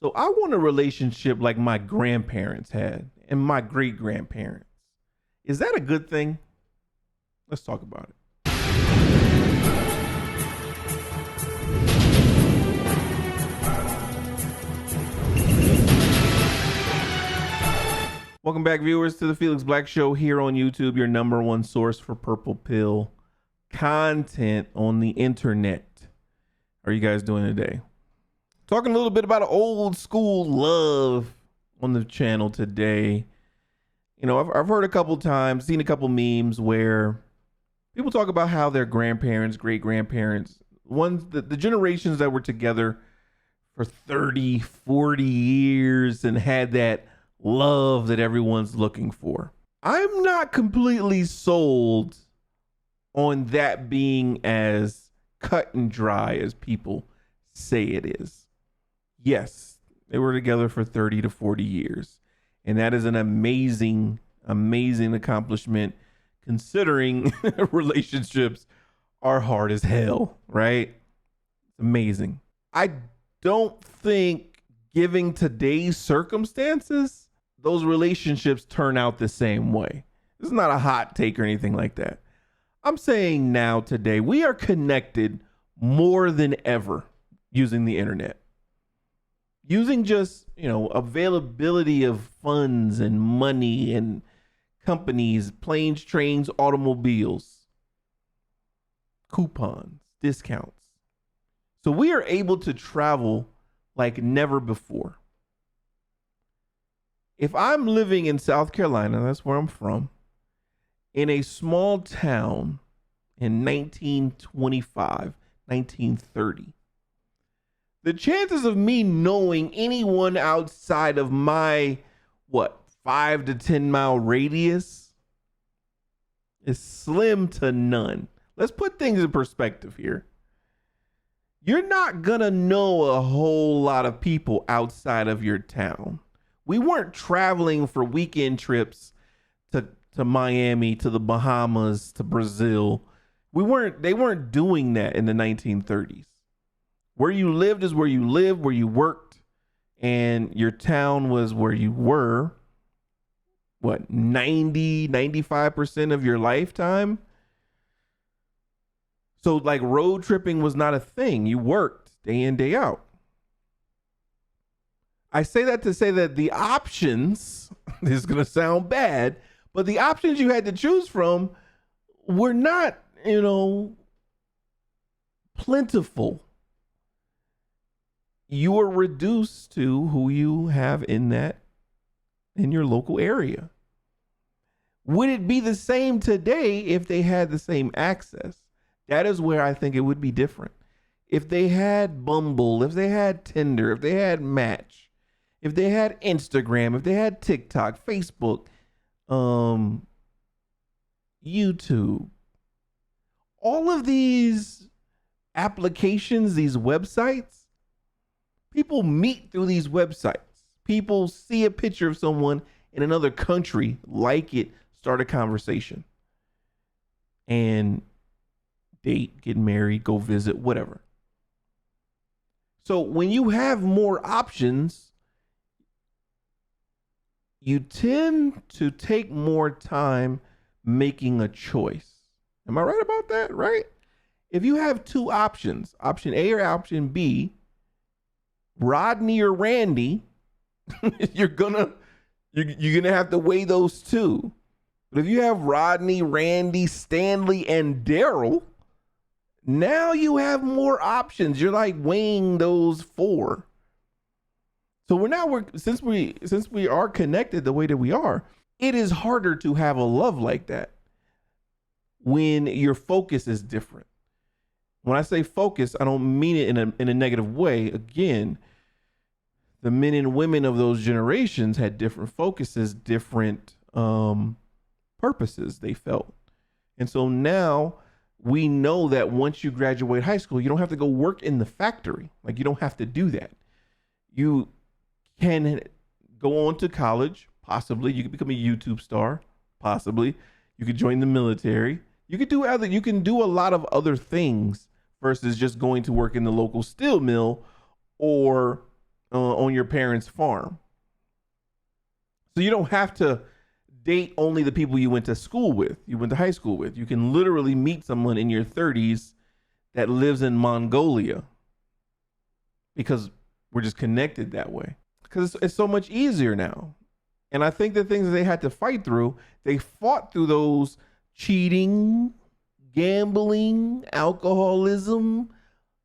So I want a relationship like my grandparents had and my great grandparents. Is that a good thing? Let's talk about it. Welcome back, viewers, to the Felix Black Show here on YouTube, your number one source for purple pill content on the internet. How are you guys doing today? Talking a little bit about old school love on the channel today. You know, I've heard a couple times, seen a couple memes where people talk about how their grandparents, great grandparents, the generations that were together for 30, 40 years and had that love that everyone's looking for. I'm not completely sold on that being as cut and dry as people say it is. Yes, they were together for 30 to 40 years. And that is an amazing, amazing accomplishment considering relationships are hard as hell, right? It's amazing. I don't think, given today's circumstances, those relationships turn out the same way. This is not a hot take or anything like that. I'm saying now, today, we are connected more than ever using the internet. Using just, availability of funds and money and companies, planes, trains, automobiles, coupons, discounts. So we are able to travel like never before. If I'm living in South Carolina, that's where I'm from, in a small town in 1925, 1930, the chances of me knowing anyone outside of my, 5 to 10 mile radius is slim to none. Let's put things in perspective here. You're not gonna know a whole lot of people outside of your town. We weren't traveling for weekend trips to Miami, to the Bahamas, to Brazil. They weren't doing that in the 1930s. Where you lived is where you lived, where you worked, and your town was where you were, 95% of your lifetime? So like road tripping was not a thing. You worked day in, day out. I say that to say that the options, this is going to sound bad, but the options you had to choose from were not, plentiful. You were reduced to who you have in your local area. Would it be the same today if they had the same access? That is where I think it would be different. If they had Bumble, if they had Tinder, if they had Match, if they had Instagram, if they had TikTok, Facebook, YouTube, all of these applications, these websites, people meet through these websites. People see a picture of someone in another country, like it, start a conversation, and date, get married, go visit, whatever. So when you have more options, you tend to take more time making a choice. Am I right about that? Right? If you have two options, option A or option B, Rodney or Randy, you're gonna have to weigh those two. But if you have Rodney, Randy, Stanley, and Daryl, now you have more options. You're like weighing those four. So since we are connected the way that we are, it is harder to have a love like that when your focus is different. When I say focus, I don't mean it in a negative way. Again, the men and women of those generations had different focuses, different purposes they felt. And so now we know that once you graduate high school, you don't have to go work in the factory. Like, you don't have to do that. You can go on to college, possibly. You could become a YouTube star, possibly. You could join the military. You can do a lot of other things versus just going to work in the local steel mill or on your parents' farm. So you don't have to date only the people you went to school with, you went to high school with. You can literally meet someone in your 30s that lives in Mongolia because we're just connected that way. Because it's so much easier now. And I think the things that they had to fight through, they fought through those cheating, gambling, alcoholism,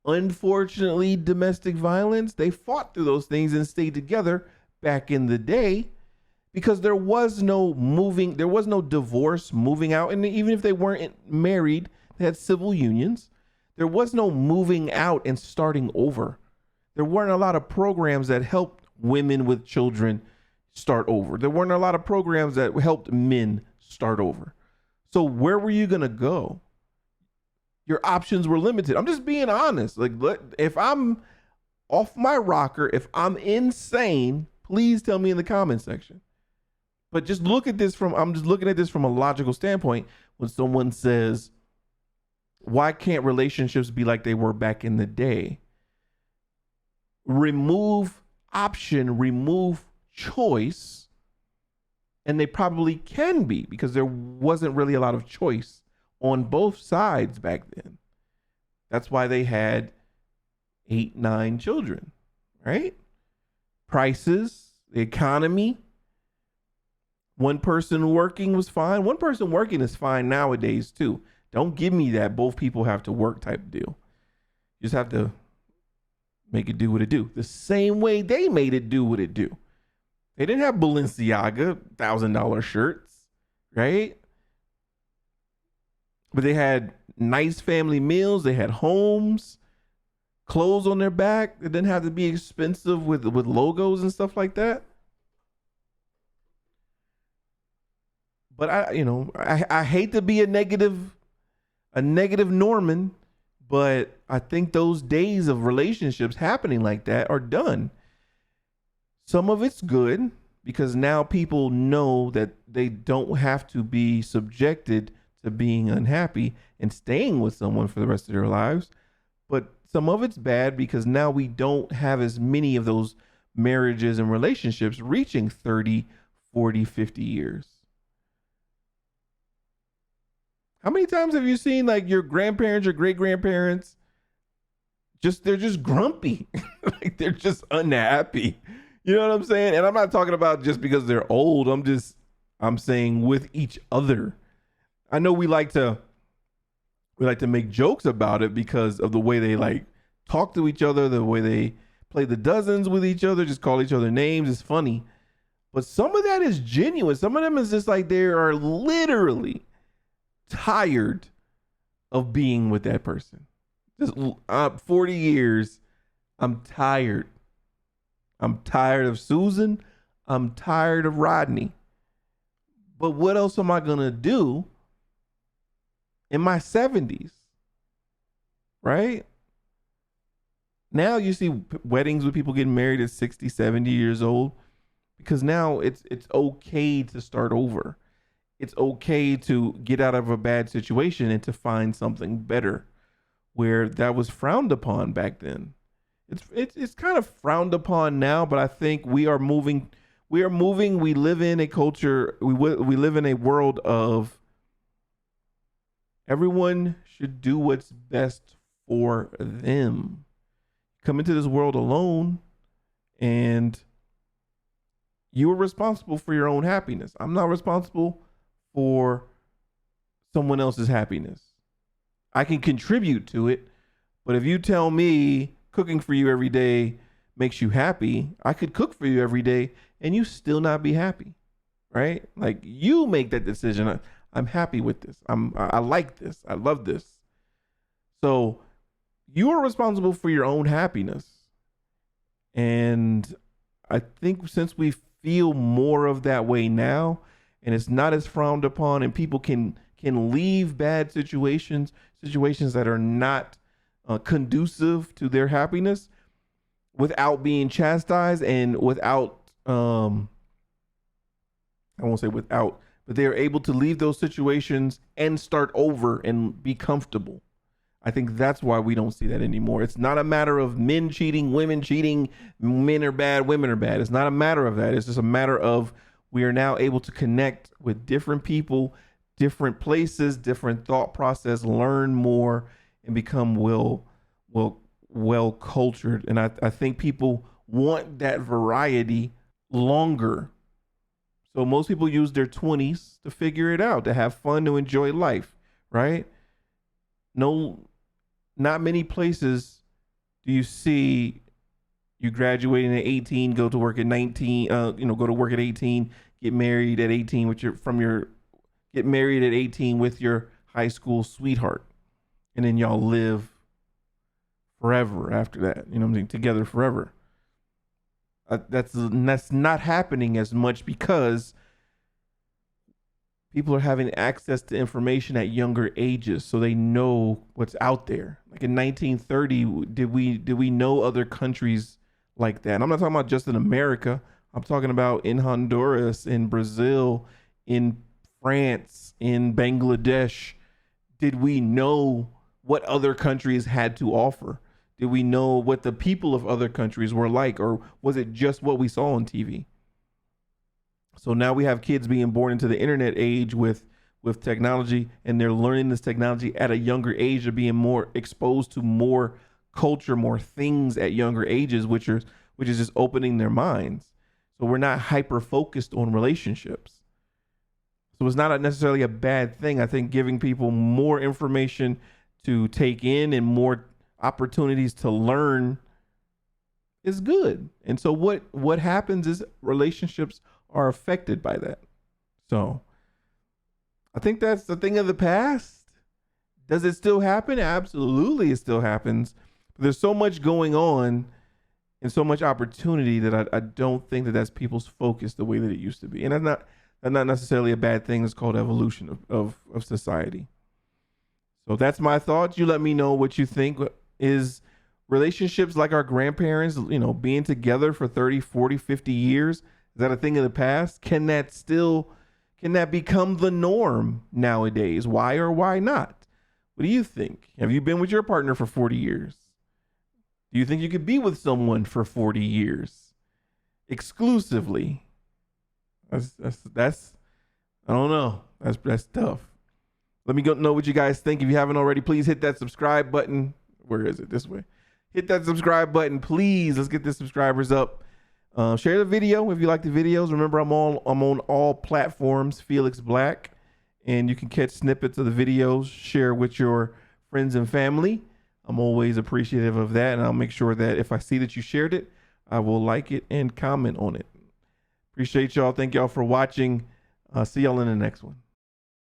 unfortunately, domestic violence. They fought through those things and stayed together back in the day because there was no divorce, moving out. And even if they weren't married, they had civil unions. There was no moving out and starting over. There weren't a lot of programs that helped women with children start over. There weren't a lot of programs that helped men start over. So where were you going to go? Your options were limited. I'm just being honest. Like, if I'm off my rocker, if I'm insane, please tell me in the comment section. But just look at this I'm just looking at this from a logical standpoint. When someone says, why can't relationships be like they were back in the day? Remove option, remove choice, and they probably can be, because there wasn't really a lot of choice on both sides back then. That's why they had 8, 9 children, right? Prices, the economy. One person working was fine. One person working is fine nowadays too. Don't give me that both people have to work type deal. You just have to make it do what it do. The same way they made it do what it do. They didn't have Balenciaga $1,000 shirts, right? But they had nice family meals. They had homes, clothes on their back. It didn't have to be expensive with logos and stuff like that. But I hate to be a negative Norman, but I think those days of relationships happening like that are done. Some of it's good because now people know that they don't have to be subjected to being unhappy and staying with someone for the rest of their lives. But some of it's bad because now we don't have as many of those marriages and relationships reaching 30, 40, 50 years. How many times have you seen like your grandparents, your great grandparents, they're just grumpy. Like they're just unhappy. You know what I'm saying? And I'm not talking about just because they're old. I'm saying with each other. I know we like to make jokes about it because of the way they like talk to each other, the way they play the dozens with each other, just call each other names. It's funny. But some of that is genuine. Some of them is just like they are literally tired of being with that person. Just 40 years, I'm tired. I'm tired of Susan. I'm tired of Rodney. But what else am I going to do in my 70s? Right? Now you see weddings with people getting married at 60, 70 years old because now it's okay to start over. It's okay to get out of a bad situation and to find something better, where that was frowned upon back then. It's kind of frowned upon now, but I think we are moving. We live in a culture. We live in a world of everyone should do what's best for them. Come into this world alone, and you are responsible for your own happiness. I'm not responsible for someone else's happiness. I can contribute to it, but if you tell me cooking for you every day makes you happy, I could cook for you every day and you still not be happy, right? Like you make that decision. I'm happy with this. I like this. I love this. So you are responsible for your own happiness. And I think since we feel more of that way now, and it's not as frowned upon, and people can leave bad situations that are not conducive to their happiness without being chastised and without, I won't say without, but they're able to leave those situations and start over and be comfortable. I think that's why we don't see that anymore. It's not a matter of men cheating, women cheating, men are bad, women are bad. It's not a matter of that. It's just a matter of we are now able to connect with different people, different places, different thought process, learn more, and become well cultured. And I think people want that variety longer. So most people use their 20s to figure it out, to have fun, to enjoy life, right? Not many places do you see you graduating at 18, go to work at 19, go to work at 18, get married at 18 get married at 18 with your high school sweetheart. And then y'all live forever after that, you know what I'm saying? Together forever. That's not happening as much because people are having access to information at younger ages, so they know what's out there. Like in 1930, did we know other countries like that? And I'm not talking about just in America. I'm talking about in Honduras, in Brazil, in France, in Bangladesh. Did we know what other countries had to offer? Did we know what the people of other countries were like, or was it just what we saw on TV? So now we have kids being born into the internet age with technology, and they're learning this technology at a younger age. They're being more exposed to more culture, more things at younger ages, which is just opening their minds. So we're not hyper focused on relationships. So it's not necessarily a bad thing. I think giving people more information to take in and more opportunities to learn is good. And so what happens is relationships are affected by that. So I think that's the thing of the past. Does it still happen? Absolutely, it still happens. But there's so much going on and so much opportunity that I don't think that that's people's focus the way that it used to be. And that's not necessarily a bad thing. It's called evolution of society. So that's my thoughts. You let me know what you think. Is relationships like our grandparents, being together for 30, 40, 50 years, is that a thing of the past? Can that become the norm nowadays? Why or why not? What do you think? Have you been with your partner for 40 years? Do you think you could be with someone for 40 years exclusively? That's I don't know. That's tough. Let me know what you guys think. If you haven't already, please hit that subscribe button. Where is it? This way. Hit that subscribe button, please. Let's get the subscribers up. Share the video if you like the videos. Remember, I'm on all platforms, Felix Black, and you can catch snippets of the videos. Share with your friends and family. I'm always appreciative of that, and I'll make sure that if I see that you shared it, I will like it and comment on it. Appreciate y'all. Thank y'all for watching. See y'all in the next one.